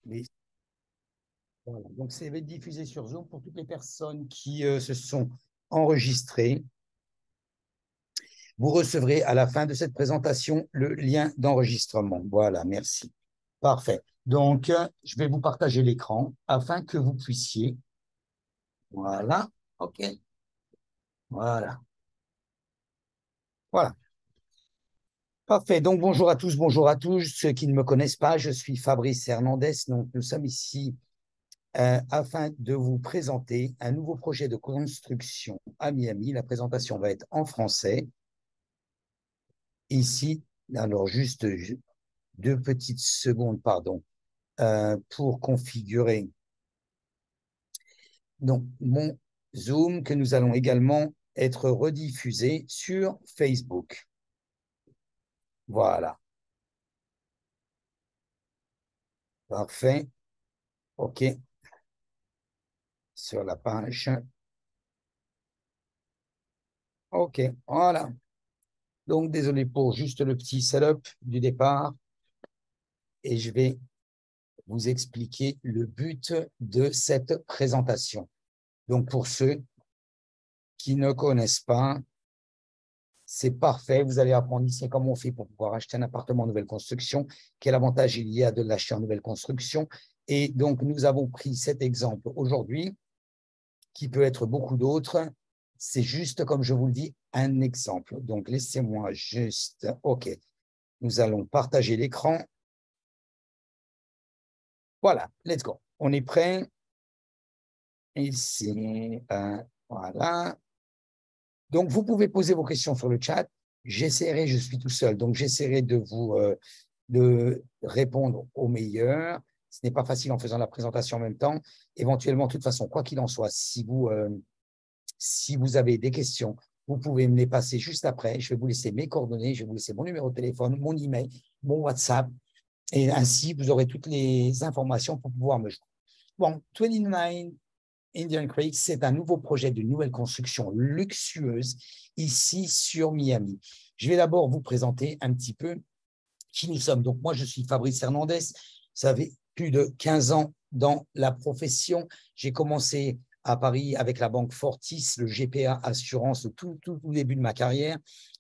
Mais voilà. Donc, ça va être diffusé sur Zoom pour toutes les personnes qui se sont enregistrées. Vous recevrez à la fin de cette présentation le lien d'enregistrement. Voilà, merci. Parfait. Donc, je vais vous partager l'écran afin que vous puissiez. Voilà. OK. Voilà. Voilà. Parfait. Donc, bonjour à tous, bonjour à tous. Ceux qui ne me connaissent pas, je suis Fabrice Hernandez. Donc, nous sommes ici afin de vous présenter un nouveau projet de construction à Miami. La présentation va être en français. Ici, alors juste 2 petites secondes, pardon, pour configurer donc, mon Zoom que nous allons également être rediffusé sur Facebook. Voilà. Parfait. OK. Sur la page. OK. Voilà. Donc, désolé pour juste le petit setup du départ. Et je vais vous expliquer le but de cette présentation. Donc, pour ceux qui ne connaissent pas, c'est parfait. Vous allez apprendre ici comment on fait pour pouvoir acheter un appartement en nouvelle construction, quel avantage il y a de l'acheter en nouvelle construction. Et donc, nous avons pris cet exemple aujourd'hui, qui peut être beaucoup d'autres. C'est juste, comme je vous le dis, un exemple. Donc, laissez-moi juste… OK. Nous allons partager l'écran. Voilà, let's go. On est prêt. Ici, voilà. Donc, vous pouvez poser vos questions sur le chat. J'essaierai, je suis tout seul, donc j'essaierai de vous de répondre au meilleur. Ce n'est pas facile en faisant la présentation en même temps. Éventuellement, de toute façon, quoi qu'il en soit, si vous avez des questions, vous pouvez me les passer juste après. Je vais vous laisser mes coordonnées, je vais vous laisser mon numéro de téléphone, mon email, mon WhatsApp. Et ainsi, vous aurez toutes les informations pour pouvoir me joindre. Bon, 29 Indian Creek, c'est un nouveau projet de nouvelle construction luxueuse ici sur Miami. Je vais d'abord vous présenter un petit peu qui nous sommes. Donc, moi, je suis Fabrice Hernandez. Ça fait plus de 15 ans dans la profession. J'ai commencé à Paris avec la banque Fortis, le GPA Assurance, au tout début de ma carrière,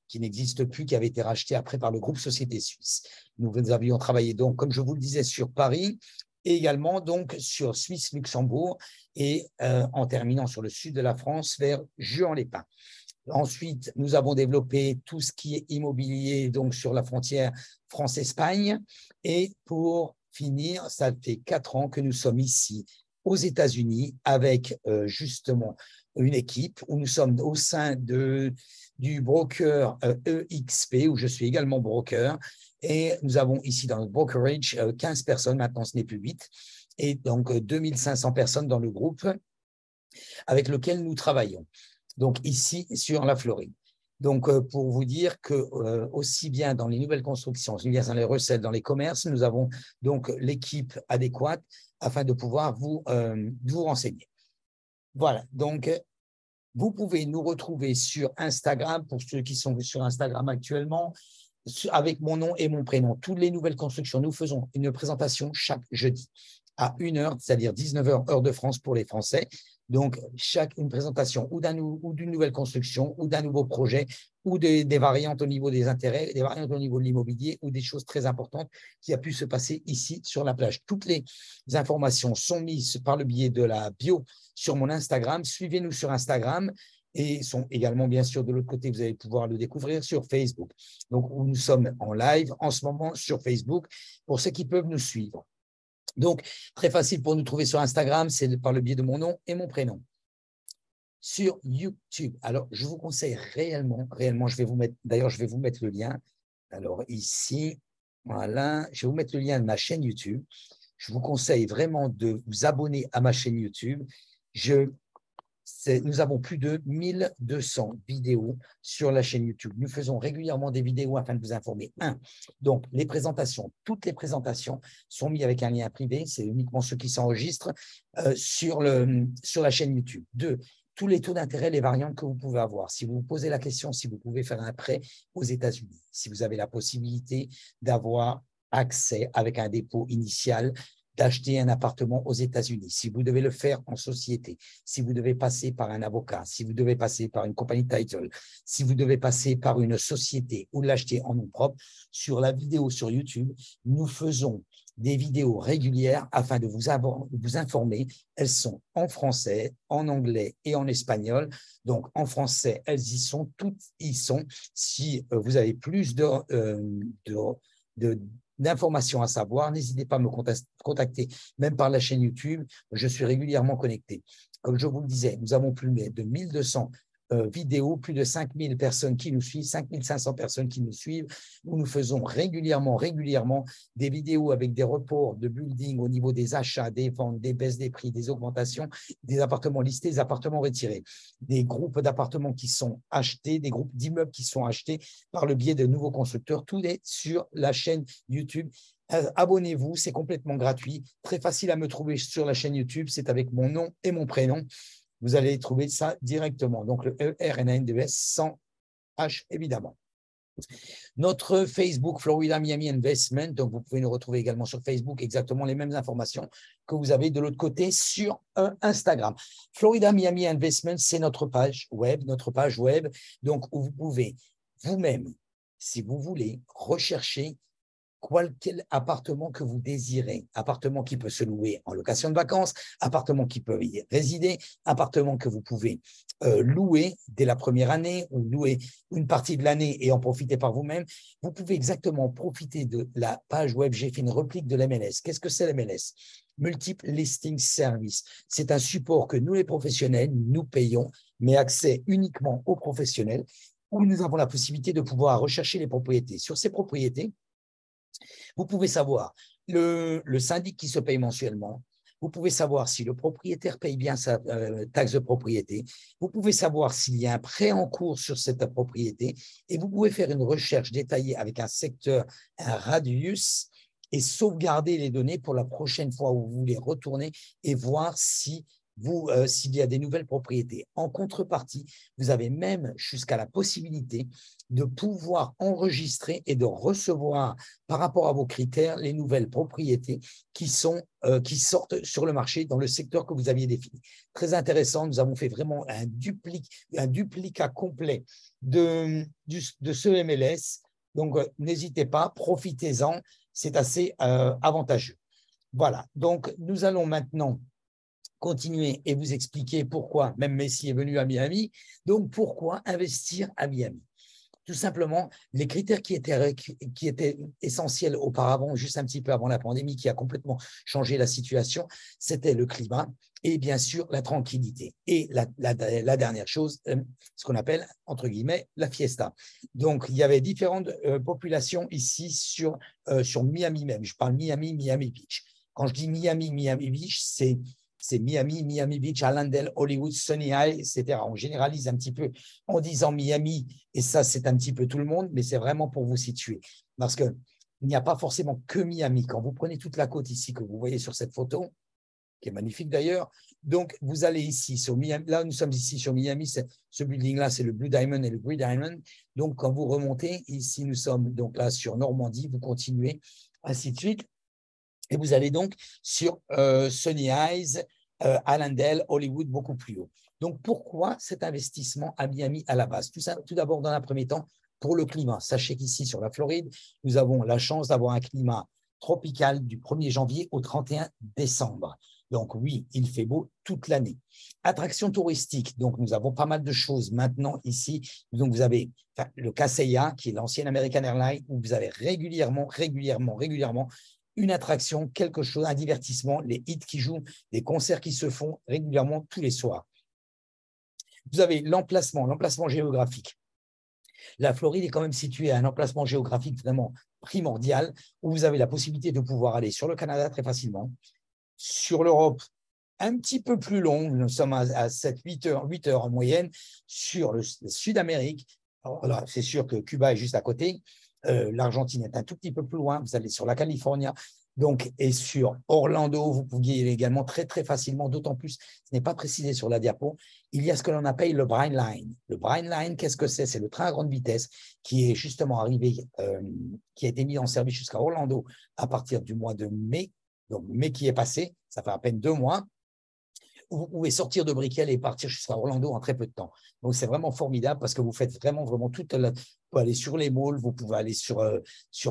qui n'existe plus, qui avait été racheté après par le groupe Société Suisse. Nous avions travaillé donc, comme je vous le disais, sur Paris et également donc sur Suisse-Luxembourg et en terminant sur le sud de la France vers Juan-les-Pins. Ensuite, nous avons développé tout ce qui est immobilier donc sur la frontière France-Espagne. Et pour finir, ça fait 4 ans que nous sommes ici aux États-Unis avec justement une équipe où nous sommes au sein du broker EXP, où je suis également broker. Et nous avons ici dans le brokerage 15 personnes, maintenant ce n'est plus 8, et donc 2500 personnes dans le groupe avec lequel nous travaillons. Donc ici sur la Floride. Donc pour vous dire que aussi bien dans les nouvelles constructions, bien dans les recettes, dans les commerces, nous avons donc l'équipe adéquate afin de pouvoir vous renseigner. Voilà, donc vous pouvez nous retrouver sur Instagram, pour ceux qui sont sur Instagram actuellement, avec mon nom et mon prénom. Toutes les nouvelles constructions, nous faisons une présentation chaque jeudi à 1h, c'est-à-dire 19h, heure de France pour les Français. Donc, une présentation ou d'une nouvelle construction ou d'un nouveau projet ou des variantes au niveau des intérêts, des variantes au niveau de l'immobilier ou des choses très importantes qui a pu se passer ici sur la plage. Toutes les informations sont mises par le biais de la bio sur mon Instagram. Suivez-nous sur Instagram et sont également, bien sûr, de l'autre côté, vous allez pouvoir le découvrir sur Facebook. Donc, nous sommes en live en ce moment sur Facebook pour ceux qui peuvent nous suivre. Donc, très facile pour nous trouver sur Instagram, c'est par le biais de mon nom et mon prénom. Sur YouTube, alors je vous conseille réellement, je vais vous mettre, d'ailleurs, je vais vous mettre le lien. Alors ici, voilà, je vais vous mettre le lien de ma chaîne YouTube. Je vous conseille vraiment de vous abonner à ma chaîne YouTube. Nous avons plus de 1200 vidéos sur la chaîne YouTube. Nous faisons régulièrement des vidéos afin de vous informer. Donc les présentations, toutes les présentations sont mises avec un lien privé. C'est uniquement ceux qui s'enregistrent sur la chaîne YouTube. 2, tous les taux d'intérêt, les variantes que vous pouvez avoir. Si vous vous posez la question, si vous pouvez faire un prêt aux États-Unis, si vous avez la possibilité d'avoir accès avec un dépôt initial d'acheter un appartement aux États-Unis, si vous devez le faire en société, si vous devez passer par un avocat, si vous devez passer par une compagnie title, si vous devez passer par une société ou l'acheter en nom propre, sur la vidéo sur YouTube, nous faisons des vidéos régulières afin de vous informer. Elles sont en français, en anglais et en espagnol. Donc, en français, elles y sont, toutes y sont. Si vous avez plus d'informations à savoir, n'hésitez pas à me contacter, même par la chaîne YouTube. Je suis régulièrement connecté. Comme je vous le disais, nous avons plus de 1200 vidéos, plus de 5000 personnes qui nous suivent, 5500 personnes qui nous suivent, où nous faisons régulièrement des vidéos avec des reports de building au niveau des achats, des ventes, des baisses des prix, des augmentations, des appartements listés, des appartements retirés, des groupes d'appartements qui sont achetés, des groupes d'immeubles qui sont achetés par le biais de nouveaux constructeurs. Tout est sur la chaîne YouTube. Abonnez-vous, c'est complètement gratuit, très facile à me trouver sur la chaîne YouTube, c'est avec mon nom et mon prénom. Vous allez trouver ça directement. Donc, le ERNANDES sans H, évidemment. Notre Facebook, Florida Miami Investment. Donc, vous pouvez nous retrouver également sur Facebook, exactement les mêmes informations que vous avez de l'autre côté sur Instagram. Florida Miami Investment, c'est notre page web. Donc, où vous pouvez vous-même, si vous voulez, rechercher quel appartement que vous désirez, appartement qui peut se louer en location de vacances, appartement qui peut y résider, appartement que vous pouvez louer dès la première année ou louer une partie de l'année et en profiter par vous-même. Vous pouvez exactement profiter de la page web. J'ai fait une réplique de l'MLS. Qu'est-ce que c'est l'MLS? Multiple Listing Service. C'est un support que nous, les professionnels, nous payons, mais accès uniquement aux professionnels, où nous avons la possibilité de pouvoir rechercher les propriétés. Sur ces propriétés, vous pouvez savoir le syndic qui se paye mensuellement. Vous pouvez savoir si le propriétaire paye bien sa taxe de propriété. Vous pouvez savoir s'il y a un prêt en cours sur cette propriété. Et vous pouvez faire une recherche détaillée avec un secteur, un radius, et sauvegarder les données pour la prochaine fois où vous voulez retourner et voir si s'il y a des nouvelles propriétés. En contrepartie, vous avez même jusqu'à la possibilité de pouvoir enregistrer et de recevoir par rapport à vos critères les nouvelles propriétés qui sortent sur le marché dans le secteur que vous aviez défini. Très intéressant, nous avons fait vraiment un duplicat complet de ce MLS. Donc, n'hésitez pas, profitez-en, c'est assez avantageux. Voilà, donc nous allons maintenant continuer et vous expliquer pourquoi, même Messi est venu à Miami, donc pourquoi investir à Miami. Tout simplement, les critères qui étaient essentiels auparavant, juste un petit peu avant la pandémie, qui a complètement changé la situation, c'était le climat et bien sûr la tranquillité. Et la dernière chose, ce qu'on appelle, entre guillemets, la fiesta. Donc, il y avait différentes populations ici sur Miami même. Je parle Miami Beach. Quand je dis Miami Beach, c'est Miami Beach, Allendale, Hollywood, Sunny Isles, etc. On généralise un petit peu en disant Miami, et ça, c'est un petit peu tout le monde, mais c'est vraiment pour vous situer. Parce qu'il n'y a pas forcément que Miami. Quand vous prenez toute la côte ici, que vous voyez sur cette photo, qui est magnifique d'ailleurs, donc vous allez ici, sur Miami, là, nous sommes ici sur Miami, ce building-là, c'est le Blue Diamond et le Green Diamond. Donc, quand vous remontez, ici, nous sommes donc là sur Normandie, vous continuez, ainsi de suite. Et vous allez donc sur Sunny Isles, Allendale, Hollywood, beaucoup plus haut. Donc, pourquoi cet investissement à Miami à la base? Tout d'abord, dans un premier temps, pour le climat. Sachez qu'ici, sur la Floride, nous avons la chance d'avoir un climat tropical du 1er janvier au 31 décembre. Donc, oui, il fait beau toute l'année. Attraction touristique. Donc, nous avons pas mal de choses maintenant ici. Donc, vous avez le Kaseya, qui est l'ancienne American Airlines, où vous avez régulièrement une attraction, quelque chose, un divertissement, les hits qui jouent, des concerts qui se font régulièrement tous les soirs. Vous avez l'emplacement géographique. La Floride est quand même située à un emplacement géographique vraiment primordial, où vous avez la possibilité de pouvoir aller sur le Canada très facilement, sur l'Europe un petit peu plus long, nous sommes à 7-8 heures en moyenne, sur le Sud-Amérique. Alors, c'est sûr que Cuba est juste à côté, l'Argentine est un tout petit peu plus loin, vous allez sur la Californie, donc, et sur Orlando, vous pouviez également très, très facilement, d'autant plus, ce n'est pas précisé sur la diapo, il y a ce que l'on appelle le Brine Line. Le Brine Line, qu'est-ce que c'est? C'est le train à grande vitesse qui est justement arrivé, qui a été mis en service jusqu'à Orlando à partir du mois de mai Donc, mais qui est passé, ça fait à peine 2 mois. Vous pouvez sortir de Brickell et partir jusqu'à Orlando en très peu de temps. Donc, c'est vraiment formidable parce que vous faites vraiment toute la… Vous pouvez aller sur les malls, vous pouvez aller sur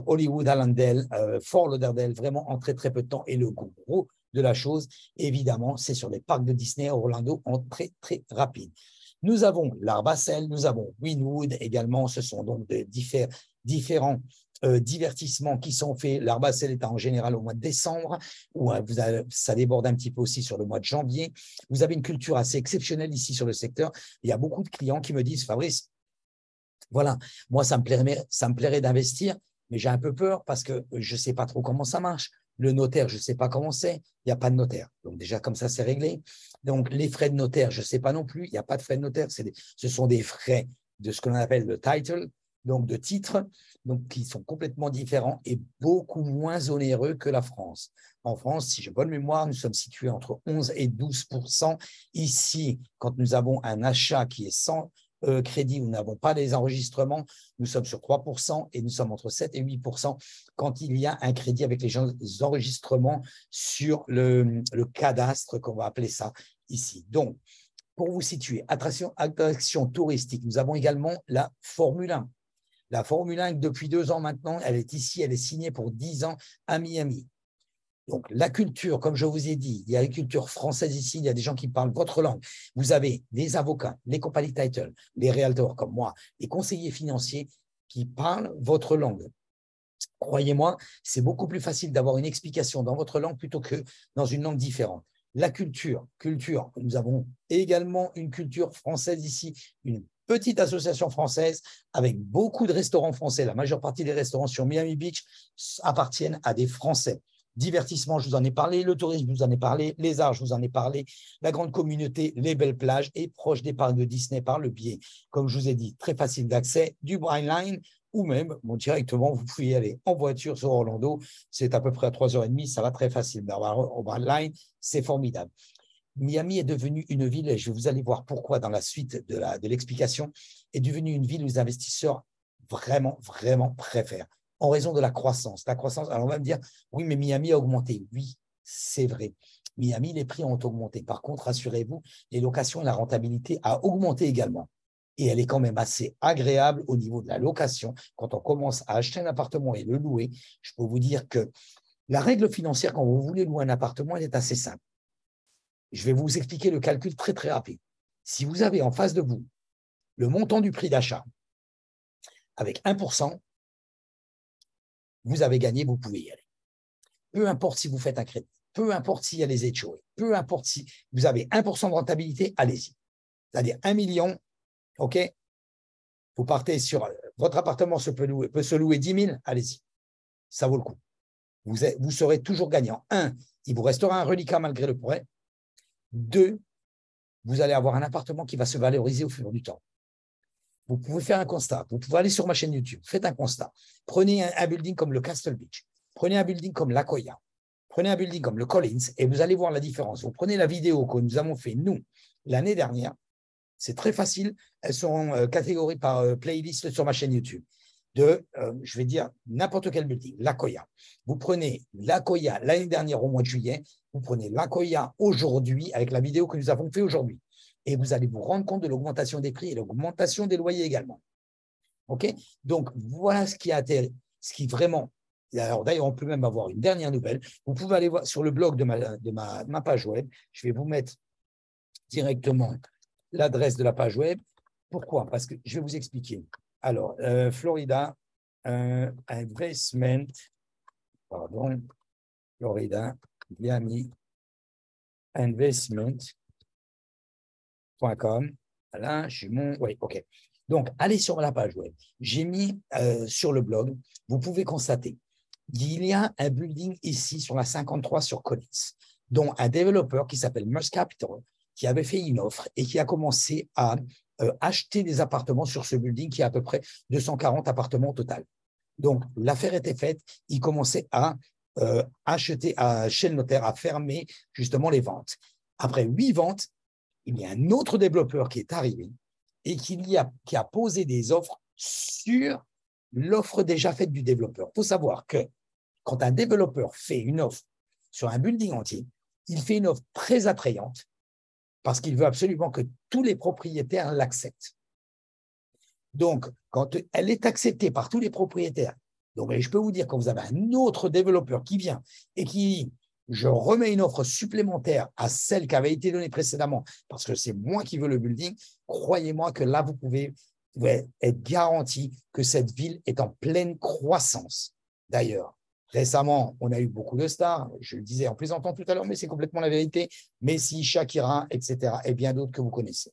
Hollywood, Allendale, Fort Lauderdale, vraiment en très, très peu de temps. Et le gros de la chose, évidemment, c'est sur les parcs de Disney à Orlando en très, très rapide. Nous avons l'Art Basel, nous avons Wynwood également. Ce sont donc différents divertissements qui sont faits. L'Art Basel est en général au mois de décembre, où ça déborde un petit peu aussi sur le mois de janvier. Vous avez une culture assez exceptionnelle ici sur le secteur. Il y a beaucoup de clients qui me disent, Fabrice, voilà, moi, ça me plairait d'investir, mais j'ai un peu peur parce que je ne sais pas trop comment ça marche. Le notaire, je ne sais pas comment c'est. Il n'y a pas de notaire. Donc, déjà, comme ça, c'est réglé. Donc, les frais de notaire, je ne sais pas non plus. Il n'y a pas de frais de notaire. Ce sont des frais de ce que l'on appelle le title, donc de titre, donc qui sont complètement différents et beaucoup moins onéreux que la France. En France, si j'ai bonne mémoire, nous sommes situés entre 11 et 12%. Ici, quand nous avons un achat qui est sans crédit, nous n'avons pas les enregistrements, nous sommes sur 3% et nous sommes entre 7 et 8% quand il y a un crédit avec les enregistrements sur le cadastre, qu'on va appeler ça ici. Donc, pour vous situer, attraction touristique, nous avons également la Formule 1. La Formule 1, depuis 2 ans maintenant, elle est ici, elle est signée pour 10 ans à Miami. Donc, la culture, comme je vous ai dit, il y a une culture française ici, il y a des gens qui parlent votre langue. Vous avez des avocats, les compagnies title, les realtors comme moi, les conseillers financiers qui parlent votre langue. Croyez-moi, c'est beaucoup plus facile d'avoir une explication dans votre langue plutôt que dans une langue différente. La culture, nous avons également une culture française ici, une petite association française avec beaucoup de restaurants français. La majeure partie des restaurants sur Miami Beach appartiennent à des Français. Divertissement, je vous en ai parlé, le tourisme, je vous en ai parlé, les arts, je vous en ai parlé, la grande communauté, les belles plages et proche des parcs de Disney par le biais, comme je vous ai dit, très facile d'accès, du Brightline ou même directement, vous pouvez y aller en voiture sur Orlando, c'est à peu près à 3h30, ça va très facile. Au Brightline, c'est formidable. Miami est devenue une ville, et vous allez voir pourquoi dans la suite de l'explication, est devenue une ville où les investisseurs vraiment, vraiment préfèrent en raison de la croissance. La croissance, alors on va me dire, oui, mais Miami a augmenté. Oui, c'est vrai. Miami, les prix ont augmenté. Par contre, rassurez-vous, les locations et la rentabilité a augmenté également. Et elle est quand même assez agréable au niveau de la location. Quand on commence à acheter un appartement et le louer, je peux vous dire que la règle financière, quand vous voulez louer un appartement, elle est assez simple. Je vais vous expliquer le calcul très, très rapide. Si vous avez en face de vous le montant du prix d'achat avec 1%, vous avez gagné, vous pouvez y aller. Peu importe si vous faites un crédit, peu importe s'il y a les échoués, peu importe si vous avez 1% de rentabilité, allez-y. C'est-à-dire 1 million, OK, vous partez sur votre appartement peut se louer 10 000, allez-y. Ça vaut le coup. Vous serez toujours gagnant. 1, il vous restera un reliquat malgré le prêt. 2, vous allez avoir un appartement qui va se valoriser au fil du temps. Vous pouvez faire un constat. Vous pouvez aller sur ma chaîne YouTube. Faites un constat. Prenez un building comme le Castle Beach. Prenez un building comme l'Akoya. Prenez un building comme le Collins et vous allez voir la différence. Vous prenez la vidéo que nous avons fait, nous, l'année dernière. C'est très facile. Elles sont catégoriées par playlist sur ma chaîne YouTube. Je vais dire, n'importe quel building, l'Akoya. Vous prenez l'Akoya l'année dernière au mois de juillet. Vous prenez l'Akoya aujourd'hui avec la vidéo que nous avons fait aujourd'hui. Et vous allez vous rendre compte de l'augmentation des prix et l'augmentation des loyers également. OK? Donc, voilà ce qui vraiment… Alors, d'ailleurs, on peut même avoir une dernière nouvelle. Vous pouvez aller voir sur le blog de ma page web. Je vais vous mettre directement l'adresse de la page web. Pourquoi? Parce que je vais vous expliquer. Alors, Florida Investment, pardon, Florida, Miami Investment. .com. Voilà, oui, OK. Donc, allez sur la page web. J'ai mis sur le blog, vous pouvez constater qu'il y a un building ici sur la 53 sur Collins, dont un développeur qui s'appelle Musk Capital, qui avait fait une offre et qui a commencé à acheter des appartements sur ce building qui a à peu près 240 appartements au total. Donc, l'affaire était faite. Il commençait à acheter chez le notaire, à fermer justement les ventes. Après 8 ventes, il y a un autre développeur qui est arrivé et qui a posé des offres sur l'offre déjà faite du développeur. Il faut savoir que quand un développeur fait une offre sur un building entier. Il fait une offre très attrayante parce qu'il veut absolument que tous les propriétaires l'acceptent. Donc, quand elle est acceptée par tous les propriétaires, donc je peux vous dire, quand vous avez un autre développeur qui vient et qui dit je remets une offre supplémentaire à celle qui avait été donnée précédemment parce que c'est moi qui veux le building, croyez-moi que là, vous pouvez être garanti que cette ville est en pleine croissance. D'ailleurs, récemment, on a eu beaucoup de stars, je le disais en plaisantant tout à l'heure, mais c'est complètement la vérité, Messi, Shakira, etc. et bien d'autres que vous connaissez.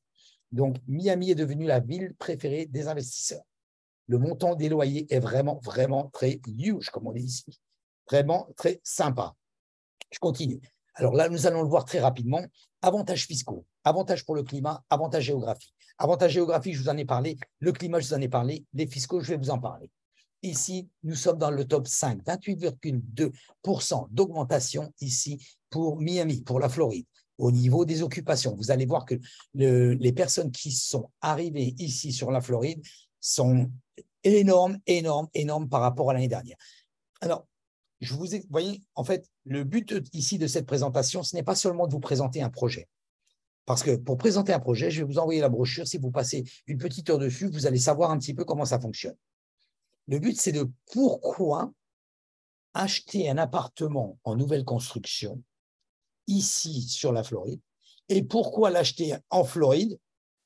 Donc, Miami est devenue la ville préférée des investisseurs. Le montant des loyers est vraiment, vraiment très huge, comme on dit ici. Vraiment très sympa. Je continue. Alors là, nous allons le voir très rapidement. Avantages fiscaux, avantages pour le climat, avantages géographiques. Avantages géographiques, je vous en ai parlé. Le climat, je vous en ai parlé. Les fiscaux, je vais vous en parler. Ici, nous sommes dans le top 5, 28,2% d'augmentation ici pour Miami, pour la Floride. Au niveau des occupations, vous allez voir que les personnes qui sont arrivées ici sur la Floride sont énormes, énormes, énormes par rapport à l'année dernière. Alors, vous voyez, en fait, le but ici de cette présentation, ce n'est pas seulement de vous présenter un projet. Parce que pour présenter un projet, je vais vous envoyer la brochure. Si vous passez une petite heure dessus, vous allez savoir un petit peu comment ça fonctionne. Le but, c'est de pourquoi acheter un appartement en nouvelle construction ici sur la Floride et pourquoi l'acheter en Floride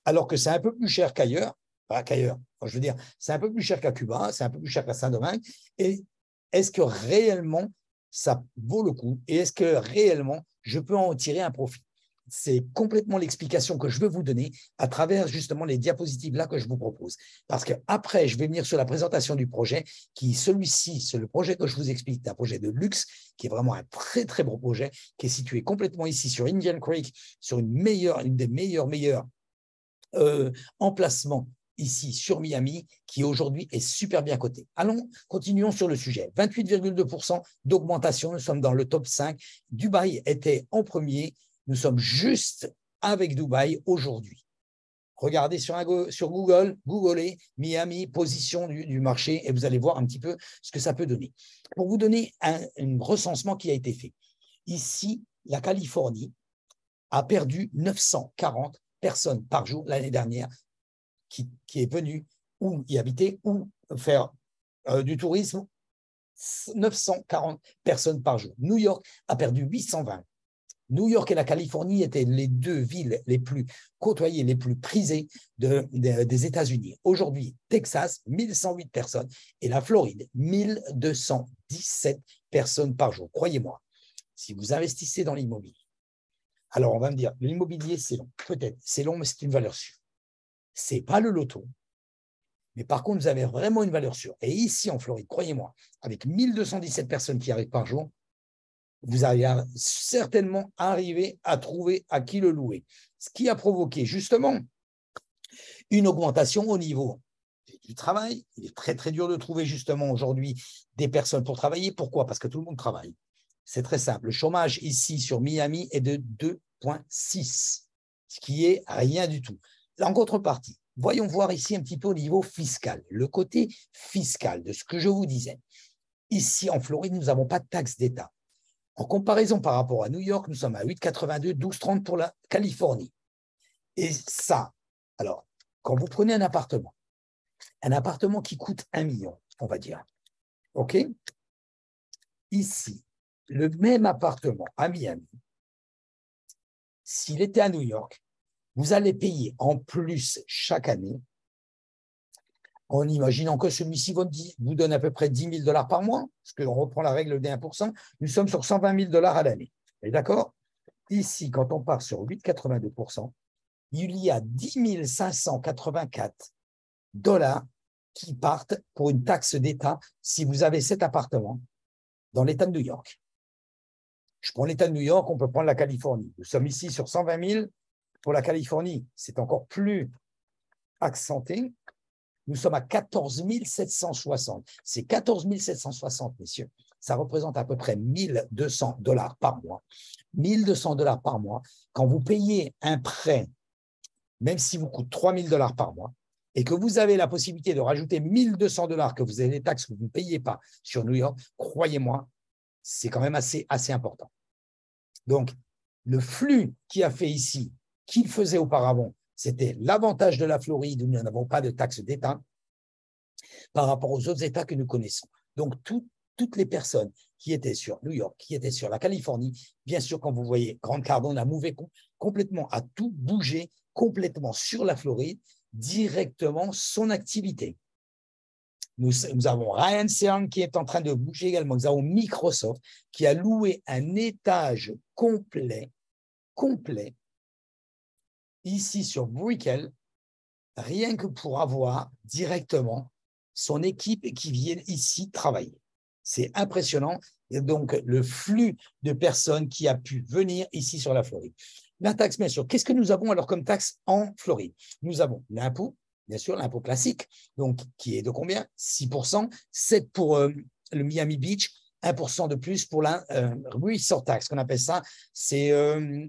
alors que c'est un peu plus cher qu'ailleurs. Enfin, qu'ailleurs, je veux dire, c'est un peu plus cher qu'à Cuba, c'est un peu plus cher qu'à Saint-Domingue. Et est-ce que réellement ça vaut le coup et est-ce que réellement je peux en tirer un profit? C'est complètement l'explication que je veux vous donner à travers justement les diapositives là que je vous propose. Parce qu'après, je vais venir sur la présentation du projet, qui celui-ci, c'est le projet que je vous explique, un projet de luxe, qui est vraiment un très, très beau projet, qui est situé complètement ici sur Indian Creek, sur une des meilleurs emplacements ici sur Miami, qui aujourd'hui est super bien coté. Allons, continuons sur le sujet. 28,2% d'augmentation, nous sommes dans le top 5. Dubaï était en premier. Nous sommes juste avec Dubaï aujourd'hui. Regardez sur Google, googlez Miami, position du marché, et vous allez voir un petit peu ce que ça peut donner. Pour vous donner un recensement qui a été fait. Ici, la Californie a perdu 940 personnes par jour l'année dernière qui est venue ou y habiter ou faire du tourisme. 940 personnes par jour. New York a perdu 820. New York et la Californie étaient les deux villes les plus côtoyées, les plus prisées des États-Unis. Aujourd'hui, Texas, 1108 personnes et la Floride, 1217 personnes par jour. Croyez-moi, si vous investissez dans l'immobilier, alors on va me dire, l'immobilier, c'est long. Peut-être, c'est long, mais c'est une valeur sûre. Ce n'est pas le loto. Mais par contre, vous avez vraiment une valeur sûre. Et ici, en Floride, croyez-moi, avec 1217 personnes qui arrivent par jour, vous allez certainement arriver à trouver à qui le louer. Ce qui a provoqué justement une augmentation au niveau du travail. Il est très, très dur de trouver justement aujourd'hui des personnes pour travailler. Pourquoi? Parce que tout le monde travaille. C'est très simple. Le chômage ici sur Miami est de 2,6, ce qui est rien du tout. En contrepartie, voyons voir ici un petit peu au niveau fiscal, le côté fiscal de ce que je vous disais. Ici, en Floride, nous n'avons pas de taxe d'État. En comparaison par rapport à New York, nous sommes à 8,82, 12,30 pour la Californie. Et ça, alors, quand vous prenez un appartement qui coûte 1 million, on va dire, OK? Ici, le même appartement à Miami, s'il était à New York, vous allez payer en plus chaque année, en imaginant que celui-ci vous donne à peu près 10 000 $ par mois, parce qu'on reprend la règle des 1%, nous sommes sur 120 000 $ à l'année. D'accord? Ici, quand on part sur 8,82%, il y a 10 584 $ qui partent pour une taxe d'État si vous avez cet appartement dans l'État de New York. Je prends l'État de New York, on peut prendre la Californie. Nous sommes ici sur 120 000. Pour la Californie, c'est encore plus accenté. Nous sommes à 14 760. C'est 14 760, messieurs. Ça représente à peu près 1 200 $ par mois. 1 200 $ par mois. Quand vous payez un prêt, même s'il vous coûte 3 000 $ par mois, et que vous avez la possibilité de rajouter 1 200 $, que vous avez les taxes que vous ne payez pas sur New York, croyez-moi, c'est quand même assez important. Donc, le flux qui a fait ici, qu'il faisait auparavant, c'était l'avantage de la Floride où nous n'avons pas de taxe d'État par rapport aux autres États que nous connaissons. Donc, toutes les personnes qui étaient sur New York, qui étaient sur la Californie, bien sûr, quand vous voyez Grant Cardone a mouvé complètement, a tout bougé complètement sur la Floride, directement son activité. Nous avons Ryan Cern qui est en train de bouger également. Nous avons Microsoft qui a loué un étage complet, ici sur Brickell, rien que pour avoir directement son équipe qui vient ici travailler. C'est impressionnant. Et donc, le flux de personnes qui a pu venir ici sur la Floride. La taxe, bien sûr. Qu'est-ce que nous avons alors comme taxe en Floride? Nous avons l'impôt, bien sûr, l'impôt classique, donc qui est de combien? 6%, 7% pour le Miami Beach, 1% de plus pour la resort tax, qu'on appelle ça. C'est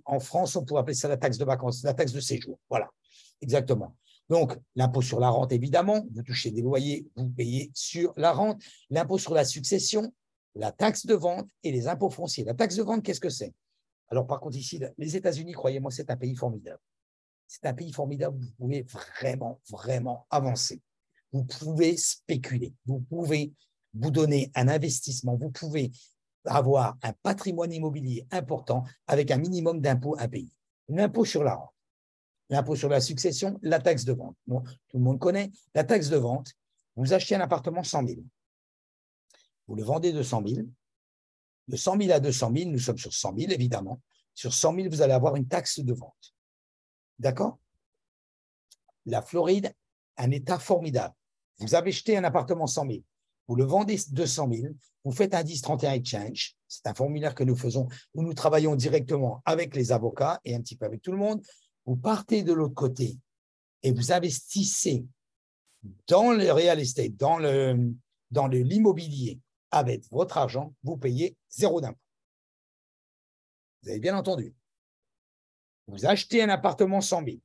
en France, on pourrait appeler ça la taxe de vacances, la taxe de séjour. Voilà, exactement. Donc, l'impôt sur la rente, évidemment, vous touchez des loyers, vous payez sur la rente. L'impôt sur la succession, la taxe de vente et les impôts fonciers. La taxe de vente, qu'est-ce que c'est? Alors, par contre, ici, les États-Unis, croyez-moi, c'est un pays formidable. C'est un pays formidable, vous pouvez vraiment, vraiment avancer. Vous pouvez spéculer, vous pouvez vous donner un investissement, vous pouvez avoir un patrimoine immobilier important avec un minimum d'impôts à payer. L'impôt sur la rente, l'impôt sur la succession, la taxe de vente. Bon, tout le monde connaît. La taxe de vente, vous achetez un appartement 100 000. Vous le vendez 200 000. De 100 000 à 200 000, nous sommes sur 100 000, évidemment. Sur 100 000, vous allez avoir une taxe de vente. D'accord? La Floride, un État formidable. Vous avez acheté un appartement 100 000. Vous le vendez 200 000. Vous faites un 1031 exchange. C'est un formulaire que nous faisons où nous travaillons directement avec les avocats et un petit peu avec tout le monde. Vous partez de l'autre côté et vous investissez dans le real estate, dans l'immobilier avec votre argent, vous payez 0 d'impôt. Vous avez bien entendu. Vous achetez un appartement 100 000.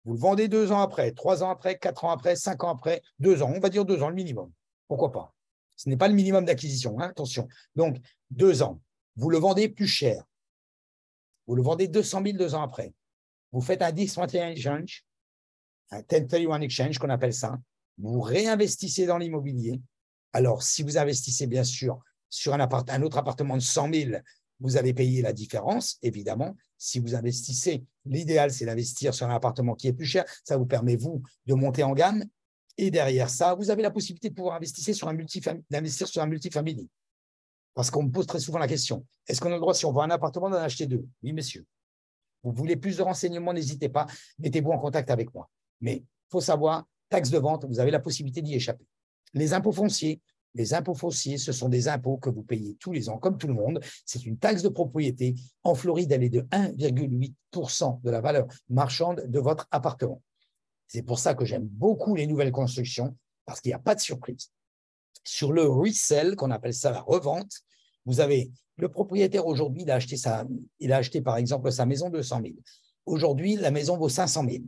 Vous le vendez 2 ans après, 3 ans après, 4 ans après, 5 ans après, 2 ans. On va dire 2 ans, le minimum. Pourquoi pas? Ce n'est pas le minimum d'acquisition, hein, attention. Donc, 2 ans. Vous le vendez plus cher. Vous le vendez 200 000 2 ans après. Vous faites un 1031 exchange, un 1031 exchange qu'on appelle ça. Vous réinvestissez dans l'immobilier. Alors, si vous investissez bien sûr sur un autre appartement de 100 000, vous allez payer la différence, évidemment. Si vous investissez, l'idéal, c'est d'investir sur un appartement qui est plus cher. Ça vous permet, vous, de monter en gamme. Et derrière ça, vous avez la possibilité de pouvoir investir sur un multifamily. Parce qu'on me pose très souvent la question, est-ce qu'on a le droit, si on vend un appartement, d'en acheter 2? Oui, messieurs. Vous voulez plus de renseignements, n'hésitez pas, mettez-vous en contact avec moi. Mais il faut savoir, taxe de vente, vous avez la possibilité d'y échapper. Les impôts fonciers, ce sont des impôts que vous payez tous les ans, comme tout le monde. C'est une taxe de propriété. En Floride, elle est de 1,8% de la valeur marchande de votre appartement. C'est pour ça que j'aime beaucoup les nouvelles constructions, parce qu'il n'y a pas de surprise. Sur le resell, qu'on appelle ça la revente, vous avez le propriétaire aujourd'hui, il a acheté par exemple sa maison 200 000. Aujourd'hui, la maison vaut 500 000.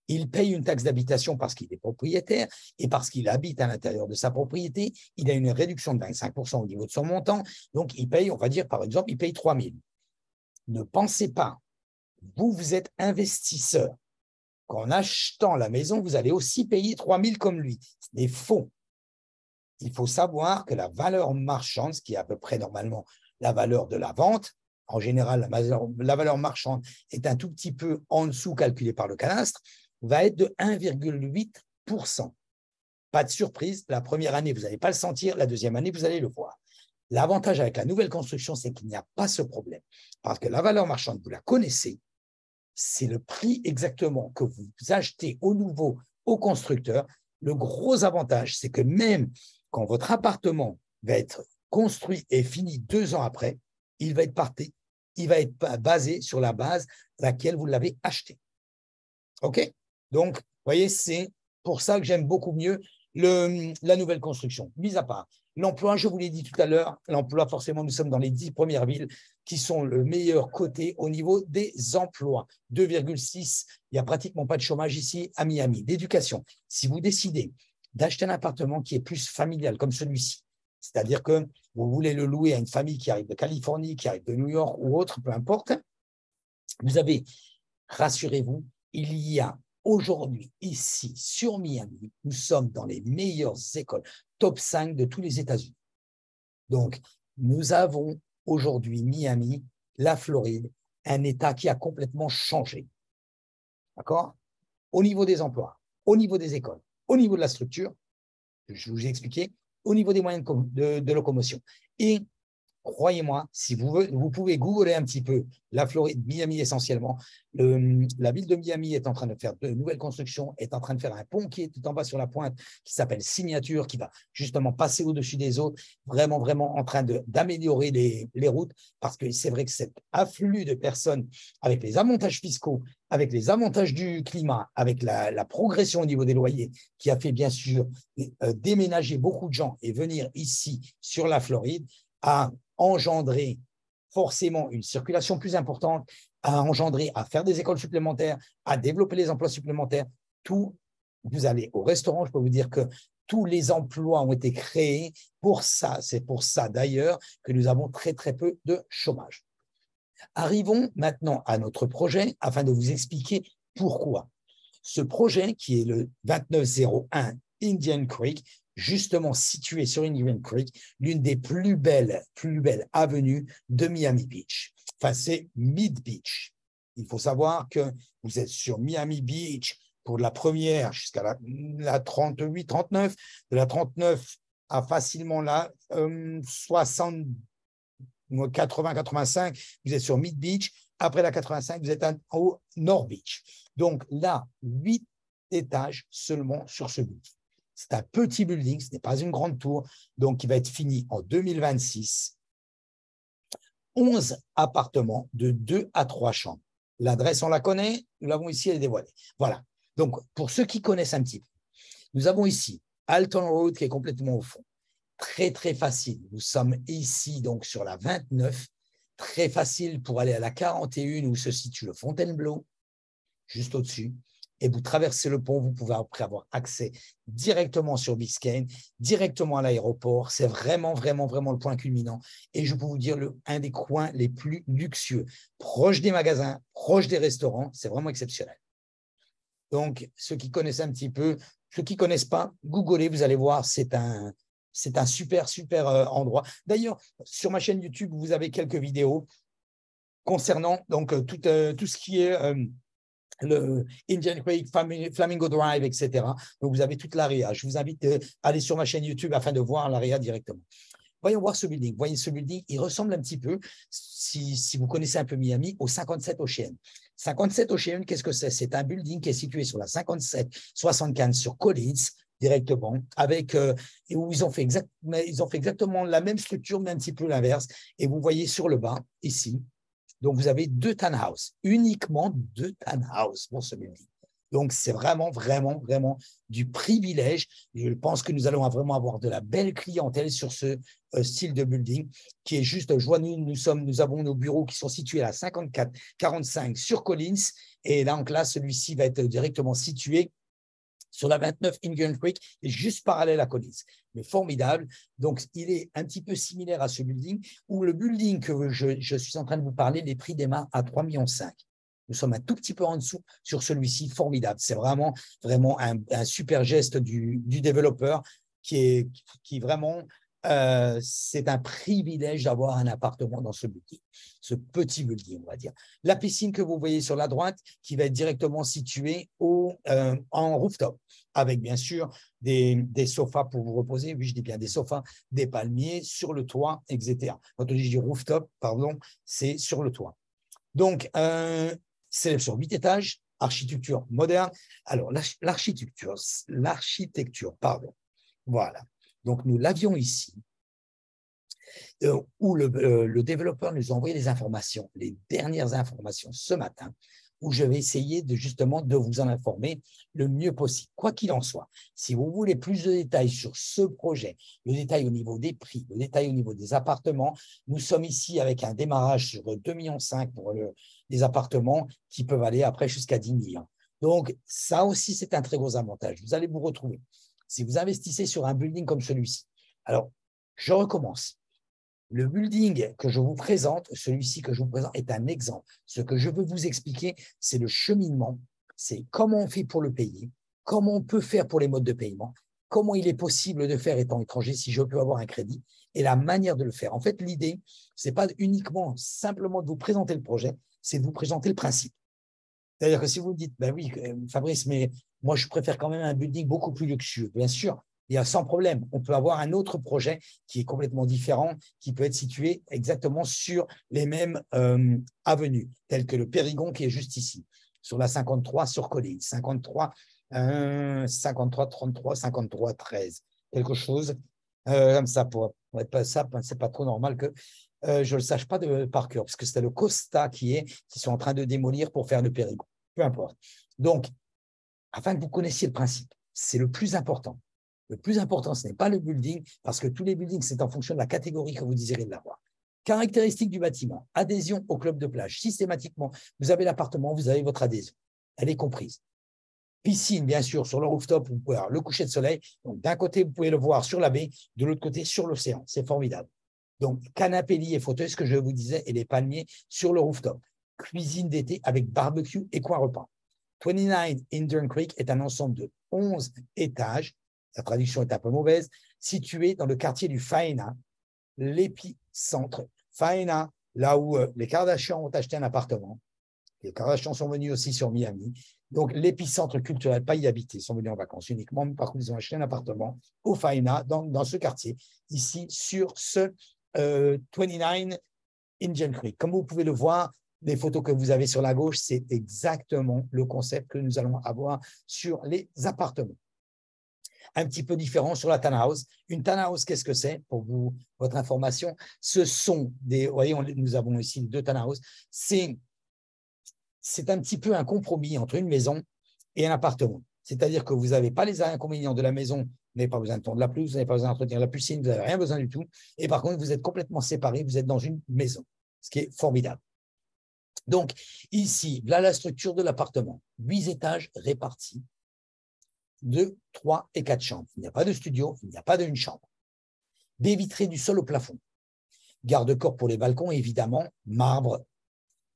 Il paye une taxe d'habitation parce qu'il est propriétaire et parce qu'il habite à l'intérieur de sa propriété. Il a une réduction de 25% au niveau de son montant. Donc, il paye, on va dire, par exemple, il paye 3 000. Ne pensez pas, vous êtes investisseur. Qu'en achetant la maison, vous allez aussi payer 3 000 comme lui. C'est faux. Il faut savoir que la valeur marchande, ce qui est à peu près normalement la valeur de la vente, en général, la valeur marchande est un tout petit peu en dessous calculée par le cadastre, va être de 1,8%. Pas de surprise, la première année, vous n'allez pas le sentir, la deuxième année, vous allez le voir. L'avantage avec la nouvelle construction, c'est qu'il n'y a pas ce problème. Parce que la valeur marchande, vous la connaissez, c'est le prix exactement que vous achetez au nouveau au constructeur. Le gros avantage, c'est que même quand votre appartement va être construit et fini 2 ans après, il va être basé sur la base à laquelle vous l'avez acheté. OK? Donc, vous voyez, c'est pour ça que j'aime beaucoup mieux la nouvelle construction. Mis à part l'emploi, je vous l'ai dit tout à l'heure, l'emploi, forcément, nous sommes dans les 10 premières villes qui sont le meilleur côté au niveau des emplois. 2,6, il n'y a pratiquement pas de chômage ici à Miami. D'éducation, si vous décidez d'acheter un appartement qui est plus familial comme celui-ci, C'est-à-dire que vous voulez le louer à une famille qui arrive de Californie, qui arrive de New York ou autre, peu importe. Vous avez, rassurez-vous, il y a aujourd'hui, ici, sur Miami, nous sommes dans les meilleures écoles, top 5 de tous les États-Unis. Donc, nous avons aujourd'hui Miami, la Floride, un État qui a complètement changé. D'accord? Au niveau des emplois, au niveau des écoles, au niveau de la structure, je vous ai expliqué, au niveau des moyens de locomotion. Et croyez-moi, si vous pouvez googler un petit peu la Floride, Miami essentiellement. La ville de Miami est en train de faire de nouvelles constructions, est en train de faire un pont qui est tout en bas sur la pointe, qui s'appelle Signature, qui va justement passer au-dessus des autres, vraiment, vraiment en train d'améliorer les routes, parce que c'est vrai que cet afflux de personnes avec les avantages fiscaux, avec les avantages du climat, avec la progression au niveau des loyers, qui a fait bien sûr déménager beaucoup de gens et venir ici sur la Floride, a engendré forcément une circulation plus importante, à engendrer, à faire des écoles supplémentaires, à développer les emplois supplémentaires. Tout, vous allez au restaurant, je peux vous dire que tous les emplois ont été créés pour ça. C'est pour ça d'ailleurs que nous avons très, très peu de chômage. Arrivons maintenant à notre projet afin de vous expliquer pourquoi. Ce projet, qui est le 2901 Indian Creek, justement situé sur Indian Creek, l'une des plus belles avenues de Miami Beach. Enfin, c'est Mid Beach. Il faut savoir que vous êtes sur Miami Beach pour la première jusqu'à la 38, 39. De la 39 à facilement la 60, 80, 85, vous êtes sur Mid Beach. Après la 85, vous êtes au North Beach. Donc là, 8 étages seulement sur ce building. C'est un petit building, ce n'est pas une grande tour, donc qui va être fini en 2026. 11 appartements de 2 à 3 chambres. L'adresse, on la connaît, nous l'avons ici, elle est dévoilée. Voilà. Donc, pour ceux qui connaissent un petit peu, nous avons ici Alton Road qui est complètement au fond. Très, très facile. Nous sommes ici, donc, sur la 29. Très facile pour aller à la 41 où se situe le Fontainebleau, juste au-dessus. Et vous traversez le pont, vous pouvez après avoir accès directement sur Biscayne, directement à l'aéroport. C'est vraiment, vraiment, vraiment le point culminant. Et je peux vous dire, un des coins les plus luxueux, proche des magasins, proche des restaurants. C'est vraiment exceptionnel. Donc, ceux qui connaissent un petit peu, ceux qui ne connaissent pas, googlez, vous allez voir, c'est un super, super endroit. D'ailleurs, sur ma chaîne YouTube, vous avez quelques vidéos concernant donc, tout ce qui est le Indian Creek, Flamingo Drive, etc. Donc, vous avez toute l'area. Je vous invite à aller sur ma chaîne YouTube afin de voir l'area directement. Voyons voir ce building. Voyez ce building, il ressemble un petit peu, si vous connaissez un peu Miami, au 57 Ocean. 57 Ocean, qu'est-ce que c'est? C'est un building qui est situé sur la 57-75 sur Collins, directement, avec où ils ont fait exactement la même structure, mais un petit peu l'inverse. Et vous voyez sur le bas, ici, donc vous avez 2 townhouses, uniquement 2 townhouses pour ce building. Donc, c'est vraiment, vraiment, vraiment du privilège. Je pense que nous allons vraiment avoir de la belle clientèle sur ce style de building qui est juste joigneux. Nous avons nos bureaux qui sont situés à la 54-45 sur Collins. Et donc là, celui-ci va être directement situé sur la 29 Indian Creek et juste parallèle à Collins. Mais formidable. Donc, il est un petit peu similaire à ce building où le building que je suis en train de vous parler, les prix démarrent à 3,5 millions. Nous sommes un tout petit peu en dessous sur celui-ci, formidable. C'est vraiment, vraiment un super geste du développeur qui vraiment, c'est un privilège d'avoir un appartement dans ce building, ce petit building, on va dire. La piscine que vous voyez sur la droite, qui va être directement située en rooftop, avec bien sûr des sofas pour vous reposer, oui, je dis bien des sofas, des palmiers sur le toit, etc. Quand je dis rooftop, pardon, c'est sur le toit. Donc, c'est sur 8 étages, architecture moderne. Alors, l'architecture, pardon. Voilà. Donc, nous l'avions ici, où le développeur nous a envoyé les informations, les dernières informations ce matin, où je vais essayer justement de vous en informer le mieux possible. Quoi qu'il en soit, si vous voulez plus de détails sur ce projet, le détail au niveau des prix, le détail au niveau des appartements, nous sommes ici avec un démarrage sur 2,5 millions pour les appartements qui peuvent aller après jusqu'à 10 millions. Donc, ça aussi, c'est un très gros avantage. Vous allez vous retrouver. Si vous investissez sur un building comme celui-ci, alors, Je recommence. Le building que je vous présente, celui-ci que je vous présente, est un exemple. Ce que je veux vous expliquer, c'est le cheminement, c'est comment on fait pour le payer, comment on peut faire pour les modes de paiement, comment il est possible de faire étant étranger si je peux avoir un crédit et la manière de le faire. En fait, l'idée, ce n'est pas uniquement simplement de vous présenter le projet, c'est de vous présenter le principe. C'est-à-dire que si vous me dites, ben oui, Fabrice, mais moi, je préfère quand même un building beaucoup plus luxueux. Bien sûr, il y a sans problème. On peut avoir un autre projet qui est complètement différent, qui peut être situé exactement sur les mêmes avenues, telles que le Périgon qui est juste ici, sur la 53 sur Collines, 53, 53, 33, 53, 13, quelque chose comme ça. Pour être pas ça, c'est pas trop normal que je ne le sache pas par cœur, parce que c'est le Costa qui sont en train de démolir pour faire le Périgord. Peu importe. Donc, afin que vous connaissiez le principe, c'est le plus important. Le plus important, ce n'est pas le building, parce que tous les buildings, c'est en fonction de la catégorie que vous désirez de l'avoir. Caractéristiques du bâtiment, adhésion au club de plage. Systématiquement, vous avez l'appartement, vous avez votre adhésion. Elle est comprise. Piscine, bien sûr, sur le rooftop, vous pouvez avoir le coucher de soleil. Donc, d'un côté, vous pouvez le voir sur la baie, de l'autre côté, sur l'océan. C'est formidable. Donc, canapé, lit et fauteuil, ce que je vous disais, et les palmiers sur le rooftop. Cuisine d'été avec barbecue et coin repas. 29 Indian Creek est un ensemble de 11 étages, la traduction est un peu mauvaise, situé dans le quartier du Faena, l'épicentre. Faena, là où les Kardashians ont acheté un appartement. Les Kardashians sont venus aussi sur Miami. Donc, l'épicentre culturel, pas y habiter, ils sont venus en vacances uniquement. Par contre, ils ont acheté un appartement au Faena, dans ce quartier, ici, sur ce 29 Indian Creek. Comme vous pouvez le voir, les photos que vous avez sur la gauche, c'est exactement le concept que nous allons avoir sur les appartements. Un petit peu différent sur la townhouse. Une townhouse, qu'est-ce que c'est pour votre information? Ce sont des, vous voyez, nous avons ici deux townhouses. C'est un petit peu un compromis entre une maison et un appartement. C'est-à-dire que vous n'avez pas les inconvénients de la maison, vous n'avez pas besoin de tondre la pelouse, vous n'avez pas besoin d'entretenir la piscine, vous n'avez rien besoin du tout. Et par contre, vous êtes complètement séparés, vous êtes dans une maison, ce qui est formidable. Donc, ici, là, la structure de l'appartement. 8 étages répartis, 2, 3 et 4 chambres. Il n'y a pas de studio, il n'y a pas d'une chambre. Baies vitrées du sol au plafond. Garde-corps pour les balcons, évidemment, marbre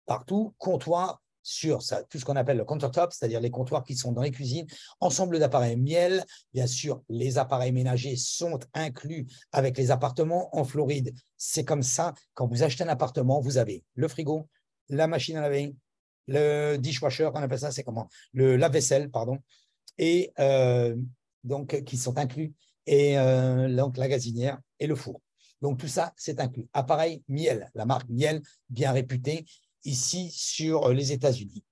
partout, comptoir sur ça, tout ce qu'on appelle le countertop, c'est-à-dire les comptoirs qui sont dans les cuisines, ensemble d'appareils miel. Bien sûr, les appareils ménagers sont inclus avec les appartements. En Floride, c'est comme ça. Quand vous achetez un appartement, vous avez le frigo, la machine à laver, le dishwasher, on appelle ça, c'est comment? Le lave-vaisselle, pardon, et donc qui sont inclus, et donc la gazinière et le four. Donc tout ça, c'est inclus. Appareil Miel, la marque Miel, bien réputée ici sur les États-Unis.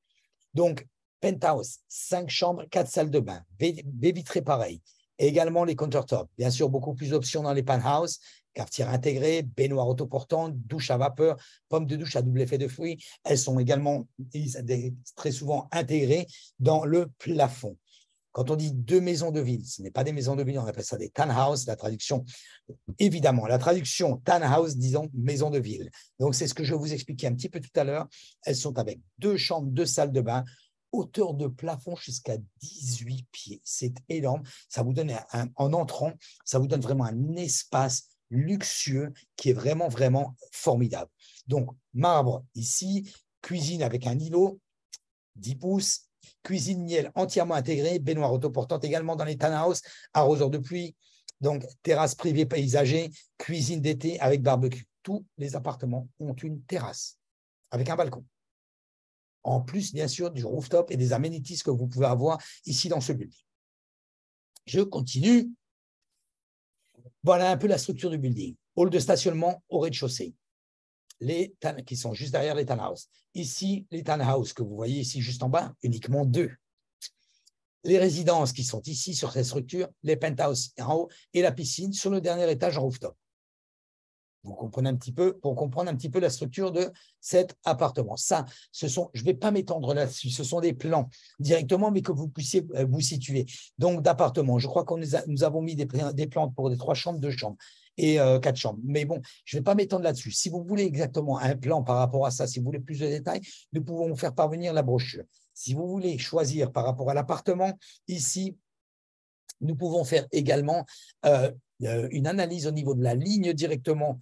Donc, penthouse, 5 chambres, 4 salles de bain, baie vitrée pareil. Et également les countertops. Bien sûr, beaucoup plus d'options dans les penthouses, cafetière intégrée, baignoire autoportante, douche à vapeur, pommes de douche à double effet de fruits. Elles sont également très souvent intégrées dans le plafond. Quand on dit deux maisons de ville, ce n'est pas des maisons de ville, on appelle ça des townhouses, la traduction, évidemment, la traduction townhouse, disons maison de ville. Donc, c'est ce que je vous expliquais un petit peu tout à l'heure. Elles sont avec 2 chambres, 2 salles de bain, hauteur de plafond jusqu'à 18 pieds. C'est énorme. Ça vous donne, en entrant, ça vous donne vraiment un espace luxueux qui est vraiment, vraiment formidable. Donc, marbre ici, cuisine avec un îlot, 10 pouces, cuisine miel entièrement intégrée, baignoire autoportante également dans les townhouses, arroseur de pluie, donc terrasse privée paysager, cuisine d'été avec barbecue. Tous les appartements ont une terrasse avec un balcon. En plus, bien sûr, du rooftop et des amenities que vous pouvez avoir ici dans ce building. Je continue. Voilà un peu la structure du building. Hall de stationnement au rez-de-chaussée. Qui sont juste derrière les townhouses. Ici, les townhouses que vous voyez ici juste en bas, uniquement 2. Les résidences qui sont ici sur cette structure, les penthouses en haut et la piscine sur le dernier étage en rooftop. Vous comprenez un petit peu, pour comprendre un petit peu la structure de cet appartement. Ça, je ne vais pas m'étendre là-dessus, ce sont des plans directement, mais que vous puissiez vous situer. Donc, d'appartements, je crois que nous avons mis des plans pour des 3 chambres, 2 chambres et 4 chambres. Mais bon, je ne vais pas m'étendre là-dessus. Si vous voulez exactement un plan par rapport à ça, si vous voulez plus de détails, nous pouvons vous faire parvenir la brochure. Si vous voulez choisir par rapport à l'appartement, ici, nous pouvons faire également une analyse au niveau de la ligne directement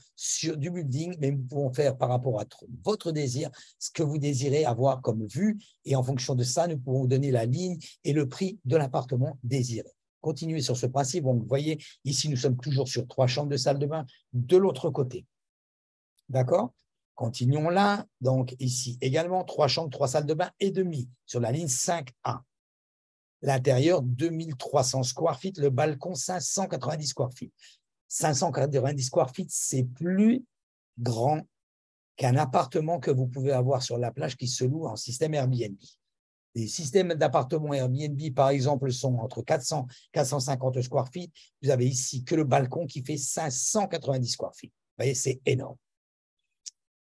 du building, mais nous pouvons faire par rapport à votre désir, ce que vous désirez avoir comme vue, et en fonction de ça, nous pouvons vous donner la ligne et le prix de l'appartement désiré. Continuez sur ce principe. Donc, vous voyez, ici, nous sommes toujours sur 3 chambres de salle de bain de l'autre côté. D'accord? Continuons là. Donc, ici également, 3 chambres, 3 salles de bain et demi sur la ligne 5A. L'intérieur, 2300 square feet. Le balcon, 590 square feet. 590 square feet, c'est plus grand qu'un appartement que vous pouvez avoir sur la plage qui se loue en système Airbnb. Les systèmes d'appartements Airbnb, par exemple, sont entre 400 et 450 square feet. Vous avez ici que le balcon qui fait 590 square feet. Vous voyez, c'est énorme.